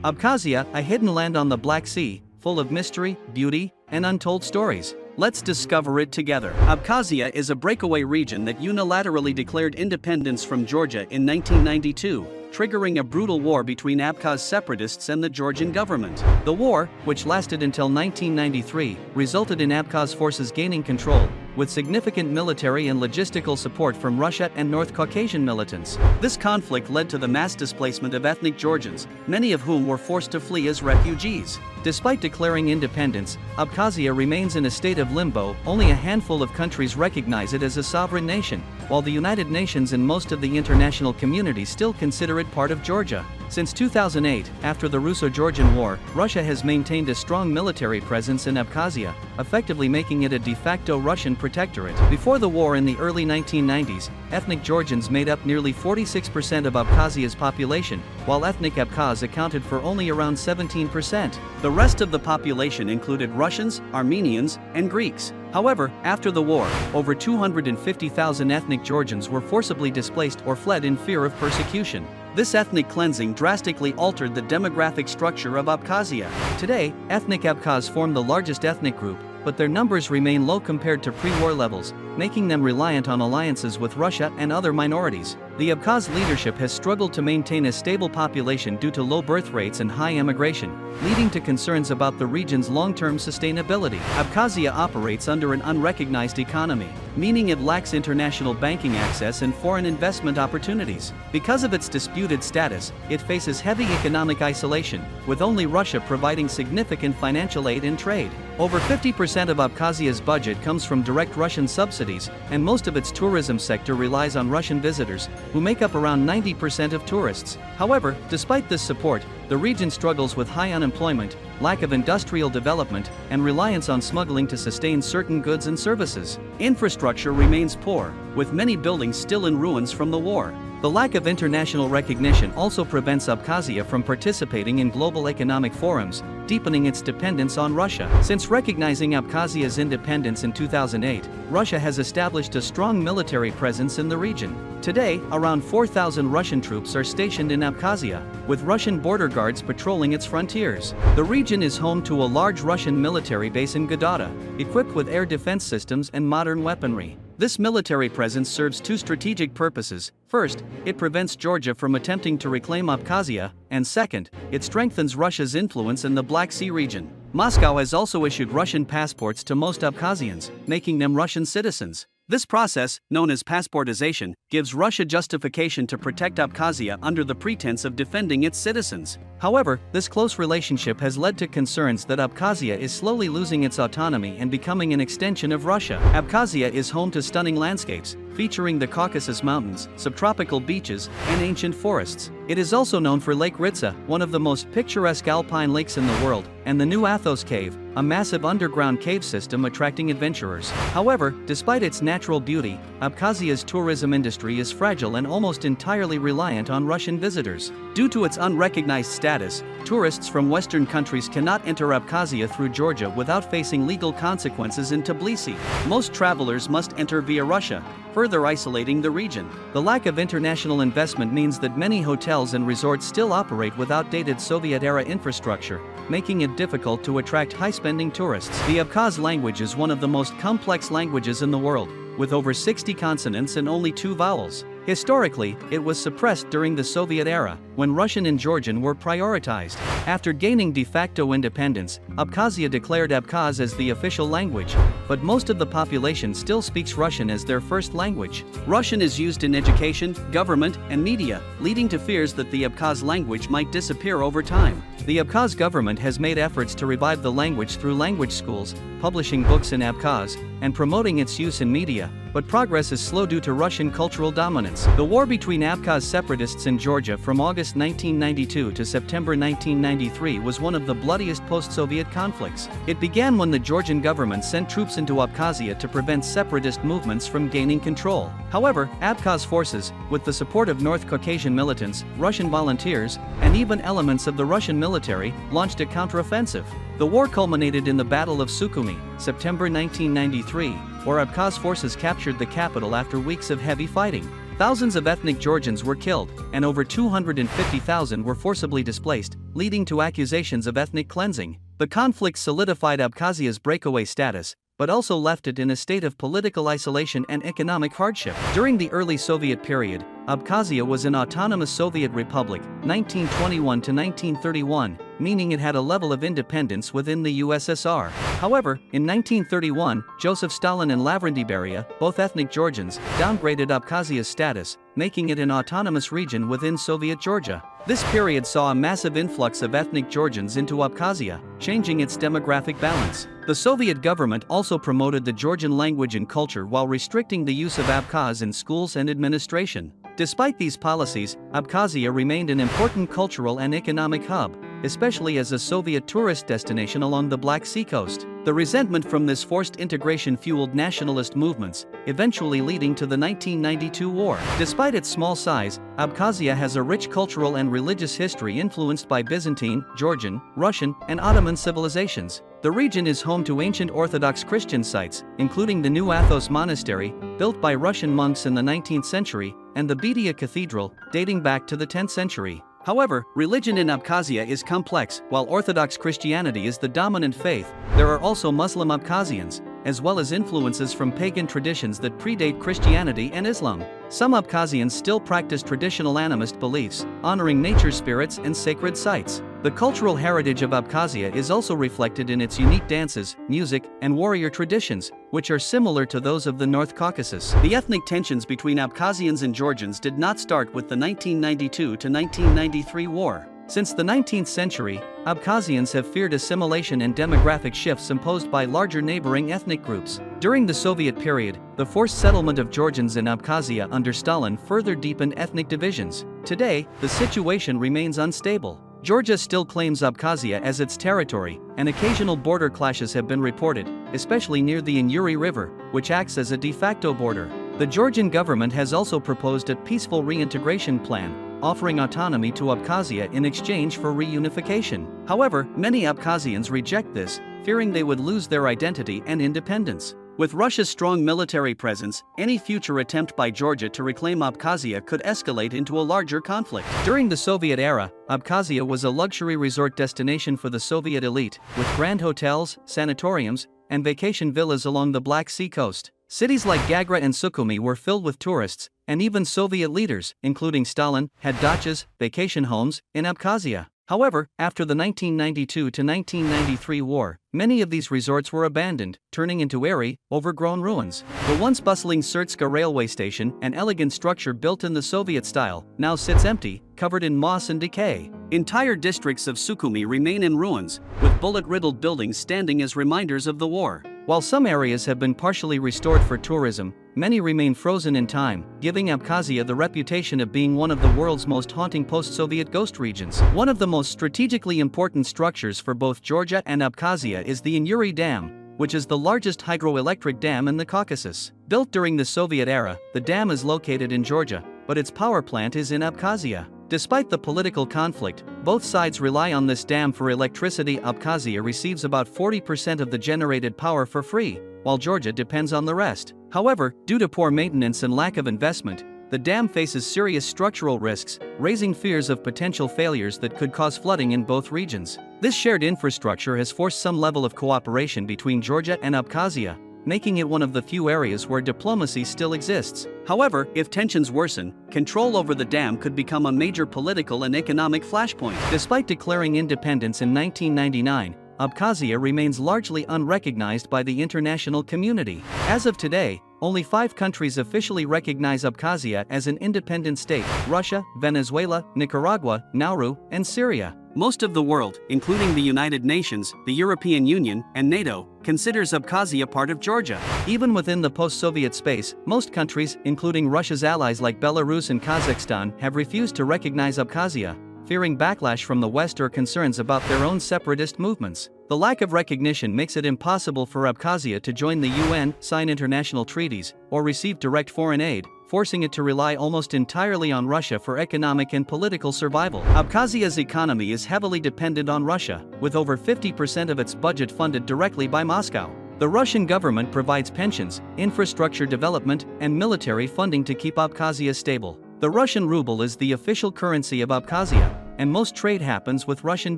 Abkhazia, a hidden land on the Black Sea, full of mystery, beauty, and untold stories. Let's discover it together. Abkhazia is a breakaway region that unilaterally declared independence from Georgia in 1992, triggering a brutal war between Abkhaz separatists and the Georgian government. The war, which lasted until 1993, resulted in Abkhaz forces gaining control, with significant military and logistical support from Russia and North Caucasian militants. This conflict led to the mass displacement of ethnic Georgians, many of whom were forced to flee as refugees. Despite declaring independence, Abkhazia remains in a state of limbo. Only a handful of countries recognize it as a sovereign nation, while the United Nations and most of the international community still consider it part of Georgia. Since 2008, after the Russo-Georgian War, Russia has maintained a strong military presence in Abkhazia, effectively making it a de facto Russian protectorate. Before the war in the early 1990s, ethnic Georgians made up nearly 46% of Abkhazia's population, while ethnic Abkhaz accounted for only around 17%. The rest of the population included Russians, Armenians, and Greeks. However, after the war, over 250,000 ethnic Georgians were forcibly displaced or fled in fear of persecution. This ethnic cleansing drastically altered the demographic structure of Abkhazia. Today, ethnic Abkhaz form the largest ethnic group, but their numbers remain low compared to pre-war levels, making them reliant on alliances with Russia and other minorities. The Abkhaz leadership has struggled to maintain a stable population due to low birth rates and high emigration, leading to concerns about the region's long-term sustainability. Abkhazia operates under an unrecognized economy, meaning it lacks international banking access and foreign investment opportunities. Because of its disputed status, it faces heavy economic isolation, with only Russia providing significant financial aid and trade. Over 50% of Abkhazia's budget comes from direct Russian subsidies, and most of its tourism sector relies on Russian visitors, who make up around 90% of tourists. However, despite this support, the region struggles with high unemployment, lack of industrial development, and reliance on smuggling to sustain certain goods and services. Infrastructure remains poor, with many buildings still in ruins from the war. The lack of international recognition also prevents Abkhazia from participating in global economic forums, deepening its dependence on Russia. Since recognizing Abkhazia's independence in 2008, Russia has established a strong military presence in the region. Today, around 4,000 Russian troops are stationed in Abkhazia, with Russian border guards patrolling its frontiers. The region is home to a large Russian military base in Gagra, equipped with air defense systems and modern weaponry. This military presence serves two strategic purposes. First, it prevents Georgia from attempting to reclaim Abkhazia, and second, it strengthens Russia's influence in the Black Sea region. Moscow has also issued Russian passports to most Abkhazians, making them Russian citizens. This process, known as passportization, gives Russia justification to protect Abkhazia under the pretense of defending its citizens. However, this close relationship has led to concerns that Abkhazia is slowly losing its autonomy and becoming an extension of Russia. Abkhazia is home to stunning landscapes, featuring the Caucasus Mountains, subtropical beaches, and ancient forests. It is also known for Lake Ritsa, one of the most picturesque alpine lakes in the world, and the New Athos Cave, a massive underground cave system attracting adventurers. However, despite its natural beauty, Abkhazia's tourism industry is fragile and almost entirely reliant on Russian visitors. Due to its unrecognized status, tourists from Western countries cannot enter Abkhazia through Georgia without facing legal consequences in Tbilisi. Most travelers must enter via Russia, further isolating the region. The lack of international investment means that many hotels and resorts still operate with outdated Soviet-era infrastructure, making it difficult to attract high-spending tourists. The Abkhaz language is one of the most complex languages in the world, with over 60 consonants and only 2 vowels. Historically, it was suppressed during the Soviet era, when Russian and Georgian were prioritized. After gaining de facto independence, Abkhazia declared Abkhaz as the official language, but most of the population still speaks Russian as their first language. Russian is used in education, government, and media, leading to fears that the Abkhaz language might disappear over time. The Abkhaz government has made efforts to revive the language through language schools, publishing books in Abkhaz, and promoting its use in media, but progress is slow due to Russian cultural dominance. The war between Abkhaz separatists in Georgia from August 1992 to September 1993 was one of the bloodiest post-Soviet conflicts. It began when the Georgian government sent troops into Abkhazia to prevent separatist movements from gaining control. However, Abkhaz forces, with the support of North Caucasian militants, Russian volunteers, and even elements of the Russian military, launched a counteroffensive. The war culminated in the Battle of Sukhumi, September 1993, where Abkhaz forces captured the capital after weeks of heavy fighting. Thousands of ethnic Georgians were killed, and over 250,000 were forcibly displaced, leading to accusations of ethnic cleansing. The conflict solidified Abkhazia's breakaway status, but also left it in a state of political isolation and economic hardship. During the early Soviet period, Abkhazia was an autonomous Soviet republic, 1921 to 1931, meaning it had a level of independence within the USSR. However, in 1931, Joseph Stalin and Lavrentiy Beria, both ethnic Georgians, downgraded Abkhazia's status, making it an autonomous region within Soviet Georgia. This period saw a massive influx of ethnic Georgians into Abkhazia, changing its demographic balance. The Soviet government also promoted the Georgian language and culture while restricting the use of Abkhaz in schools and administration. Despite these policies, Abkhazia remained an important cultural and economic hub, especially as a Soviet tourist destination along the Black Sea coast. The resentment from this forced integration fueled nationalist movements, eventually leading to the 1992 war. Despite its small size, Abkhazia has a rich cultural and religious history influenced by Byzantine, Georgian, Russian, and Ottoman civilizations. The region is home to ancient Orthodox Christian sites, including the New Athos Monastery, built by Russian monks in the 19th century, and the Bedia Cathedral, dating back to the 10th century. However, religion in Abkhazia is complex. While Orthodox Christianity is the dominant faith, there are also Muslim Abkhazians, as well as influences from pagan traditions that predate Christianity and Islam. Some Abkhazians still practice traditional animist beliefs, honoring nature spirits and sacred sites. The cultural heritage of Abkhazia is also reflected in its unique dances, music, and warrior traditions, which are similar to those of the North Caucasus. The ethnic tensions between Abkhazians and Georgians did not start with the 1992 to 1993 war. Since the 19th century, Abkhazians have feared assimilation and demographic shifts imposed by larger neighboring ethnic groups. During the Soviet period, the forced settlement of Georgians in Abkhazia under Stalin further deepened ethnic divisions. Today, the situation remains unstable. Georgia still claims Abkhazia as its territory, and occasional border clashes have been reported, especially near the Inuri River, which acts as a de facto border. The Georgian government has also proposed a peaceful reintegration plan, offering autonomy to Abkhazia in exchange for reunification. However, many Abkhazians reject this, fearing they would lose their identity and independence. With Russia's strong military presence, any future attempt by Georgia to reclaim Abkhazia could escalate into a larger conflict. During the Soviet era, Abkhazia was a luxury resort destination for the Soviet elite, with grand hotels, sanatoriums, and vacation villas along the Black Sea coast. Cities like Gagra and Sukhumi were filled with tourists, and even Soviet leaders, including Stalin, had dachas, vacation homes, in Abkhazia. However, after the 1992 to 1993 war, many of these resorts were abandoned, turning into airy, overgrown ruins. The once bustling Syrtska railway station, an elegant structure built in the Soviet style, now sits empty, covered in moss and decay. Entire districts of Sukhumi remain in ruins, with bullet-riddled buildings standing as reminders of the war. While some areas have been partially restored for tourism, many remain frozen in time, giving Abkhazia the reputation of being one of the world's most haunting post-Soviet ghost regions. One of the most strategically important structures for both Georgia and Abkhazia is the Inuri Dam, which is the largest hydroelectric dam in the Caucasus. Built during the Soviet era, the dam is located in Georgia, but its power plant is in Abkhazia. Despite the political conflict, both sides rely on this dam for electricity. Abkhazia receives about 40% of the generated power for free, while Georgia depends on the rest. However, due to poor maintenance and lack of investment, the dam faces serious structural risks, raising fears of potential failures that could cause flooding in both regions. This shared infrastructure has forced some level of cooperation between Georgia and Abkhazia, making it one of the few areas where diplomacy still exists. However, if tensions worsen, control over the dam could become a major political and economic flashpoint. Despite declaring independence in 1999, Abkhazia remains largely unrecognized by the international community. As of today, only 5 countries officially recognize Abkhazia as an independent state: Russia, Venezuela, Nicaragua, Nauru, and Syria. Most of the world, including the United Nations, the European Union, and NATO, considers Abkhazia part of Georgia. Even within the post-Soviet space, most countries, including Russia's allies like Belarus and Kazakhstan, have refused to recognize Abkhazia, fearing backlash from the West or concerns about their own separatist movements. The lack of recognition makes it impossible for Abkhazia to join the UN, sign international treaties, or receive direct foreign aid, forcing it to rely almost entirely on Russia for economic and political survival. Abkhazia's economy is heavily dependent on Russia, with over 50% of its budget funded directly by Moscow. The Russian government provides pensions, infrastructure development, and military funding to keep Abkhazia stable. The Russian ruble is the official currency of Abkhazia, and most trade happens with Russian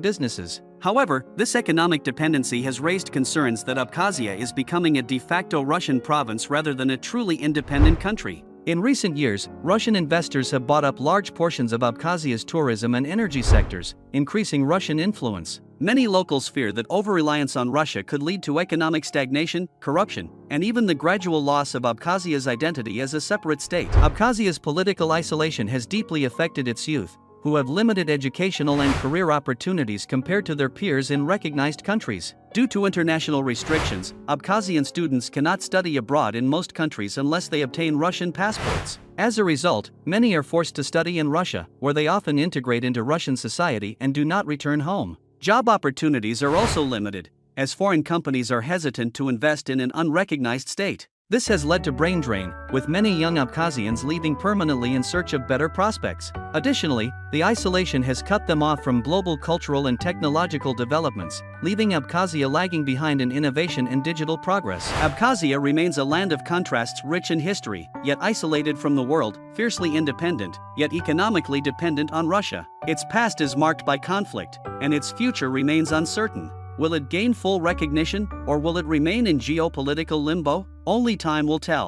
businesses. However, this economic dependency has raised concerns that Abkhazia is becoming a de facto Russian province rather than a truly independent country. In recent years, Russian investors have bought up large portions of Abkhazia's tourism and energy sectors, increasing Russian influence. Many locals fear that over-reliance on Russia could lead to economic stagnation, corruption, and even the gradual loss of Abkhazia's identity as a separate state. Abkhazia's political isolation has deeply affected its youth, who have limited educational and career opportunities compared to their peers in recognized countries. Due to international restrictions, Abkhazian students cannot study abroad in most countries unless they obtain Russian passports. As a result, many are forced to study in Russia, where they often integrate into Russian society and do not return home. Job opportunities are also limited, as foreign companies are hesitant to invest in an unrecognized state. This has led to brain drain, with many young Abkhazians leaving permanently in search of better prospects. Additionally, the isolation has cut them off from global cultural and technological developments, leaving Abkhazia lagging behind in innovation and digital progress. Abkhazia remains a land of contrasts rich in history, yet isolated from the world, fiercely independent, yet economically dependent on Russia. Its past is marked by conflict, and its future remains uncertain. Will it gain full recognition, or will it remain in geopolitical limbo? Only time will tell.